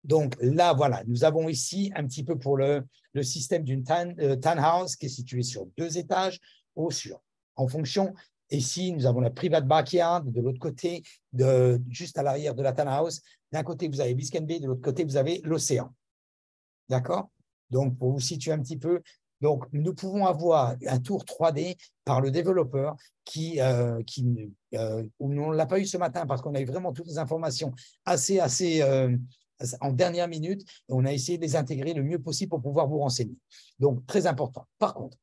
Donc là, voilà, nous avons ici un petit peu pour le système d'une townhouse qui est situé sur 2 étages au sur. En fonction, ici, nous avons la private backyard de l'autre côté, juste à l'arrière de la townhouse. D'un côté, vous avez Biscayne Bay, de l'autre côté, vous avez l'océan. D'accord? Donc, pour vous situer un petit peu, donc, nous pouvons avoir un tour 3D par le développeur on ne l'a pas eu ce matin parce qu'on a eu vraiment toutes les informations assez en dernière minute, et on a essayé de les intégrer le mieux possible pour pouvoir vous renseigner. Donc, très important. Par contre,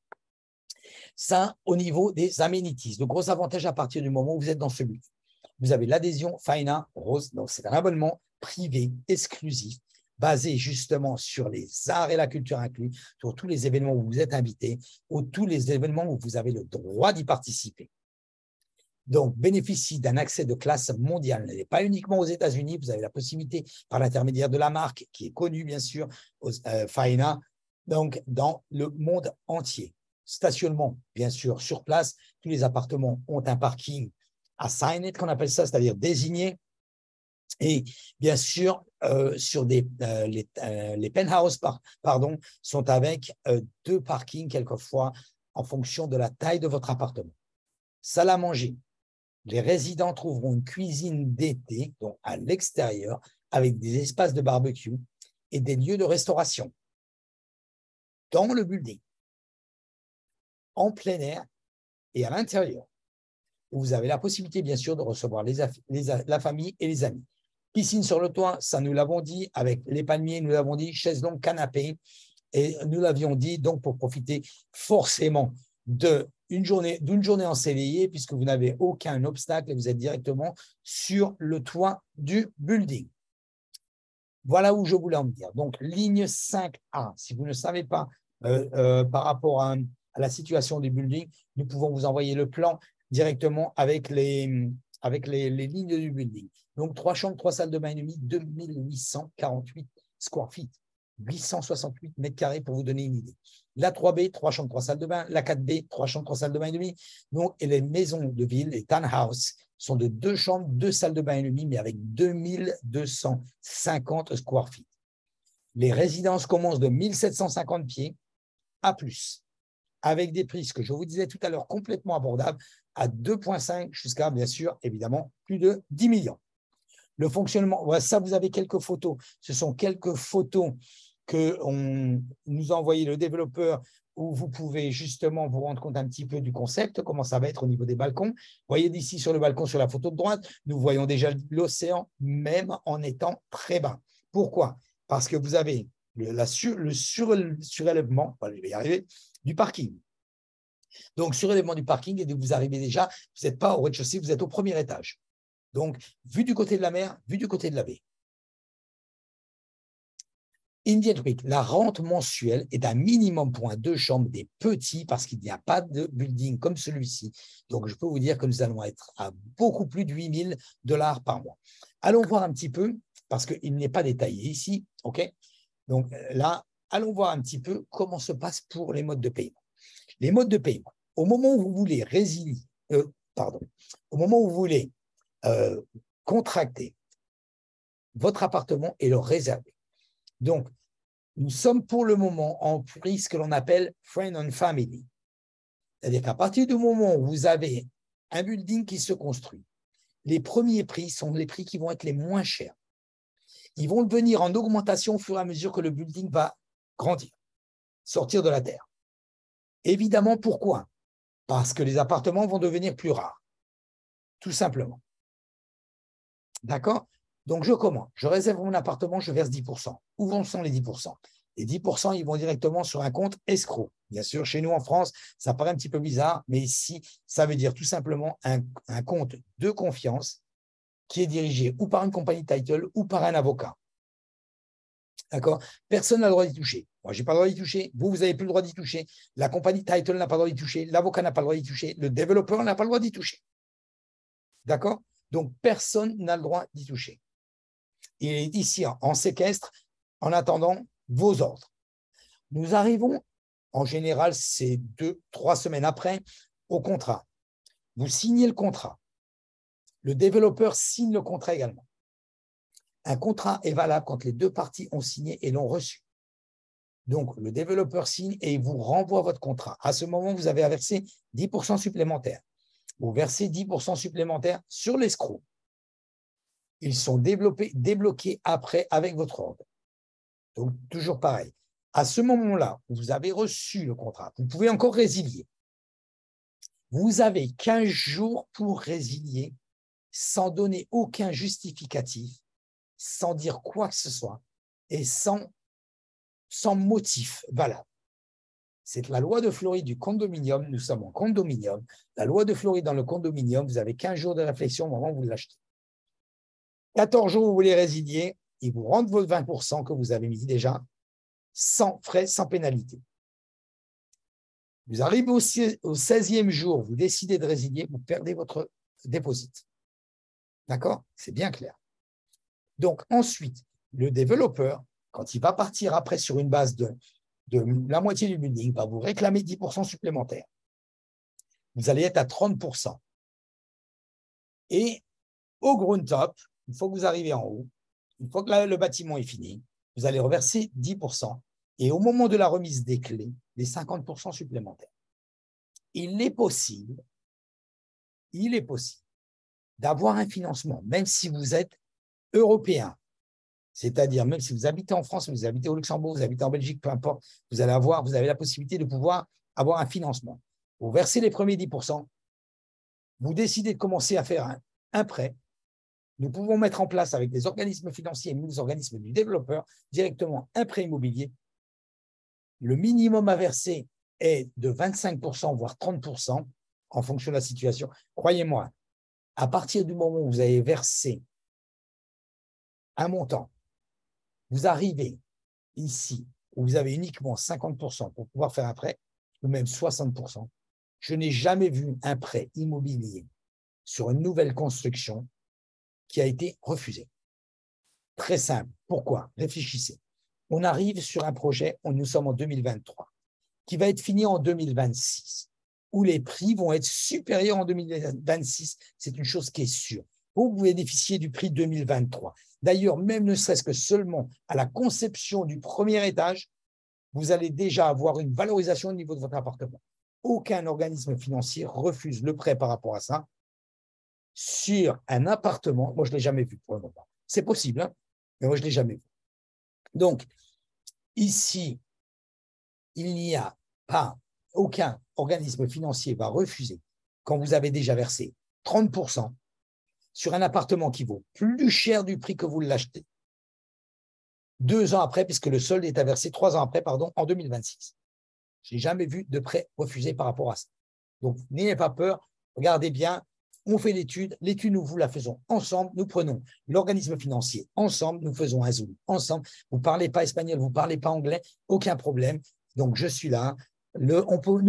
ça, au niveau des amenities, le gros avantage à partir du moment où vous êtes dans ce but. Vous avez l'adhésion Faena Rose, donc c'est un abonnement privé, exclusif, basé justement sur les arts et la culture inclus, sur tous les événements où vous êtes invité, ou tous les événements où vous avez le droit d'y participer. Donc, bénéficie d'un accès de classe mondiale. Et pas uniquement aux États-Unis, vous avez la possibilité, par l'intermédiaire de la marque, qui est connue bien sûr, Faena, donc dans le monde entier. Stationnement, bien sûr, sur place. Tous les appartements ont un parking assigned, qu'on appelle ça, c'est-à-dire désigné. Et bien sûr, les penthouses sont avec 2 parkings quelquefois en fonction de la taille de votre appartement. Salle à manger. Les résidents trouveront une cuisine d'été, donc à l'extérieur, avec des espaces de barbecue et des lieux de restauration dans le building, en plein air et à l'intérieur, où vous avez la possibilité, bien sûr, de recevoir la famille et les amis. Piscine sur le toit, ça nous l'avons dit, avec les palmiers, nous l'avons dit, chaises longues, canapé, et nous l'avions dit, donc pour profiter forcément d'une journée ensoleillée, puisque vous n'avez aucun obstacle et vous êtes directement sur le toit du building. Voilà où je voulais en venir. Donc, ligne 5A, si vous ne savez pas par rapport à la situation du building, nous pouvons vous envoyer le plan directement avec les lignes du building. Donc, 3 chambres, 3 salles de bain et demi, 2848 square feet. 868 mètres carrés pour vous donner une idée. La 3B, 3 chambres, 3 salles de bain. La 4B, 3 chambres, 3 salles de bain et demi. Donc, et les maisons de ville, les townhouses, sont de 2 chambres, 2 salles de bain et demi, mais avec 2250 square feet. Les résidences commencent de 1750 pieds à plus, avec des prix, ce que je vous disais tout à l'heure, complètement abordables, à 2,5 jusqu'à, bien sûr, évidemment, plus de 10 millions. Le fonctionnement, ça, vous avez quelques photos. Ce sont quelques photos que nous a envoyé le développeur où vous pouvez justement vous rendre compte un petit peu du concept, comment ça va être au niveau des balcons. Vous voyez d'ici sur le balcon, sur la photo de droite, nous voyons déjà l'océan, même en étant très bas. Pourquoi? Parce que vous avez le surélèvement, je vais y arriver, du parking. Donc, surélèvement du parking, et vous arrivez déjà, vous n'êtes pas au rez-de-chaussée, vous êtes au premier étage. Donc, vue du côté de la mer, vue du côté de la baie. Indian Creek, la rente mensuelle est d'un minimum pour un 2 chambres des petits parce qu'il n'y a pas de building comme celui-ci. Donc, je peux vous dire que nous allons être à beaucoup plus de 8 000 $ par mois. Allons voir un petit peu, parce qu'il n'est pas détaillé ici. OK? Donc là, allons voir un petit peu comment se passe pour les modes de paiement. Les modes de paiement, au moment où vous voulez au moment où vous voulez contracter votre appartement et le réserver. Donc, nous sommes pour le moment en prix ce que l'on appelle Friend and Family. C'est-à-dire qu'à partir du moment où vous avez un building qui se construit, les premiers prix sont les prix qui vont être les moins chers. Ils vont venir en augmentation au fur et à mesure que le building va grandir, sortir de la terre. Évidemment, pourquoi? Parce que les appartements vont devenir plus rares, tout simplement. D'accord? Donc, je commande. Je réserve mon appartement, je verse 10%. Où sont les 10%? Les 10%, ils vont directement sur un compte escroc. Bien sûr, chez nous en France, ça paraît un petit peu bizarre, mais ici, ça veut dire tout simplement un compte de confiance qui est dirigé ou par une compagnie title ou par un avocat. D'accord? Personne n'a le droit d'y toucher. Moi, je n'ai pas le droit d'y toucher. Vous n'avez plus le droit d'y toucher. La compagnie title n'a pas le droit d'y toucher. L'avocat n'a pas le droit d'y toucher. Le développeur n'a pas le droit d'y toucher. D'accord? Donc, personne n'a le droit d'y toucher. Il est ici en séquestre en attendant vos ordres. Nous arrivons, en général, c'est 2-3 semaines après, au contrat. Vous signez le contrat. Le développeur signe le contrat également. Un contrat est valable quand les deux parties ont signé et l'ont reçu. Donc, le développeur signe et il vous renvoie votre contrat. À ce moment, vous avez à verser 10% supplémentaires. Vous versez 10% supplémentaires sur l'escroc. Ils sont débloqués après avec votre ordre. Donc, toujours pareil. À ce moment-là, vous avez reçu le contrat. Vous pouvez encore résilier. Vous avez 15 jours pour résilier sans donner aucun justificatif, sans dire quoi que ce soit et sans motif valable. C'est la loi de Floride du condominium. Nous sommes en condominium. La loi de Floride dans le condominium, vous avez 15 jours de réflexion au moment où vous l'achetez. 14 jours où vous voulez résilier, ils vous rendent vos 20% que vous avez mis déjà, sans frais, sans pénalité. Vous arrivez au 16e jour, vous décidez de résilier, vous perdez votre dépôt. D'accord? C'est bien clair. Donc, ensuite, le développeur, quand il va partir après sur une base de la moitié du building, va vous réclamer 10% supplémentaires. Vous allez être à 30%. Et au ground top, une fois que vous arrivez en haut, une fois que le bâtiment est fini, vous allez reverser 10%. Et au moment de la remise des clés, les 50% supplémentaires. Il est possible d'avoir un financement, même si vous êtes européen, c'est-à-dire même si vous habitez en France, vous habitez au Luxembourg, vous habitez en Belgique, peu importe, vous avez la possibilité de pouvoir avoir un financement. Vous versez les premiers 10%, vous décidez de commencer à faire un prêt. Nous pouvons mettre en place avec des organismes financiers et les organismes du développeur directement un prêt immobilier. Le minimum à verser est de 25%, voire 30%, en fonction de la situation. Croyez-moi, à partir du moment où vous avez versé un montant, vous arrivez ici, où vous avez uniquement 50% pour pouvoir faire un prêt, ou même 60%. Je n'ai jamais vu un prêt immobilier sur une nouvelle construction qui a été refusé. Très simple. Pourquoi? Réfléchissez. On arrive sur un projet, nous sommes en 2023, qui va être fini en 2026, où les prix vont être supérieurs en 2026. C'est une chose qui est sûre. Vous pouvez bénéficier du prix 2023. D'ailleurs, même ne serait-ce que seulement à la conception du premier étage, vous allez déjà avoir une valorisation au niveau de votre appartement. Aucun organisme financier refuse le prêt par rapport à ça sur un appartement. Moi, je ne l'ai jamais vu pour le moment. C'est possible, hein, mais moi, je ne l'ai jamais vu. Donc, ici, il n'y a pas, aucun organisme financier va refuser, quand vous avez déjà versé 30% sur un appartement qui vaut plus cher du prix que vous l'achetez, 2 ans après, puisque le solde est à verser 3 ans après, pardon, en 2026. Je n'ai jamais vu de prêt refusé par rapport à ça. Donc, n'ayez pas peur, regardez bien, on fait l'étude, nous vous la faisons ensemble, nous prenons l'organisme financier ensemble, nous faisons un Zoom ensemble, vous ne parlez pas espagnol, vous ne parlez pas anglais, aucun problème, donc je suis là. Nous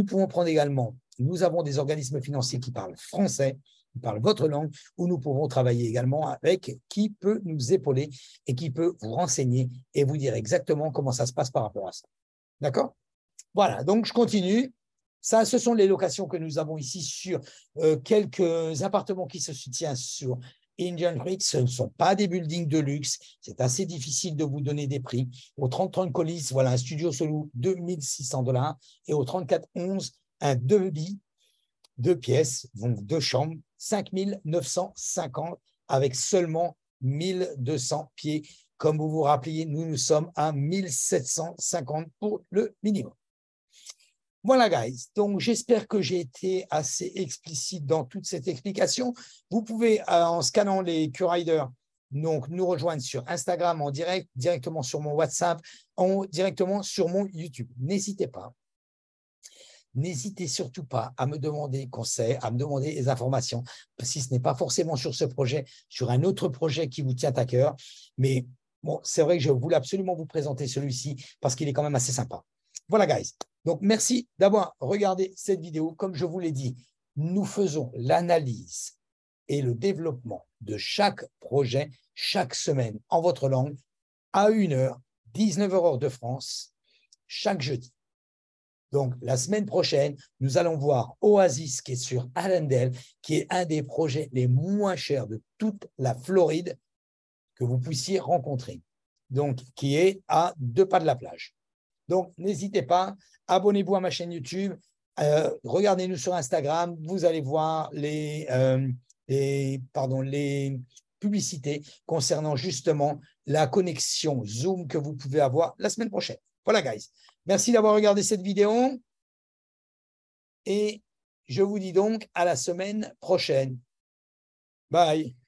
pouvons prendre également, nous avons des organismes financiers qui parlent français, qui parlent votre langue, où nous pouvons travailler également avec qui peut nous épauler et qui peut vous renseigner et vous dire exactement comment ça se passe par rapport à ça. D'accord? Voilà, donc je continue. Ça, ce sont les locations que nous avons ici sur quelques appartements qui se soutiennent sur Indian Creek. Ce ne sont pas des buildings de luxe. C'est assez difficile de vous donner des prix. Au 3030 Collis, voilà, un studio se loue $2 600. Et au 3411, un 2 pièces, donc 2 chambres, 5 950 avec seulement 1200 pieds. Comme vous vous rappelez, nous sommes à 1750 pour le minimum. Voilà, guys. Donc, j'espère que j'ai été assez explicite dans toute cette explication. Vous pouvez, en scannant les QRider, donc nous rejoindre sur Instagram en direct, directement sur mon WhatsApp, directement sur mon YouTube. N'hésitez pas. N'hésitez surtout pas à me demander conseil, à me demander des informations, si ce n'est pas forcément sur ce projet, sur un autre projet qui vous tient à cœur. Mais bon, c'est vrai que je voulais absolument vous présenter celui-ci parce qu'il est quand même assez sympa. Voilà, guys. Donc, merci d'avoir regardé cette vidéo. Comme je vous l'ai dit, nous faisons l'analyse et le développement de chaque projet chaque semaine en votre langue à 1h, 19h heure de France, chaque jeudi. Donc, la semaine prochaine, nous allons voir Oasis qui est sur Allendale, qui est un des projets les moins chers de toute la Floride que vous puissiez rencontrer. Donc, qui est à 2 pas de la plage. Donc, n'hésitez pas, abonnez-vous à ma chaîne YouTube, regardez-nous sur Instagram, vous allez voir les publicités concernant justement la connexion Zoom que vous pouvez avoir la semaine prochaine. Voilà, guys. Merci d'avoir regardé cette vidéo et je vous dis donc à la semaine prochaine. Bye.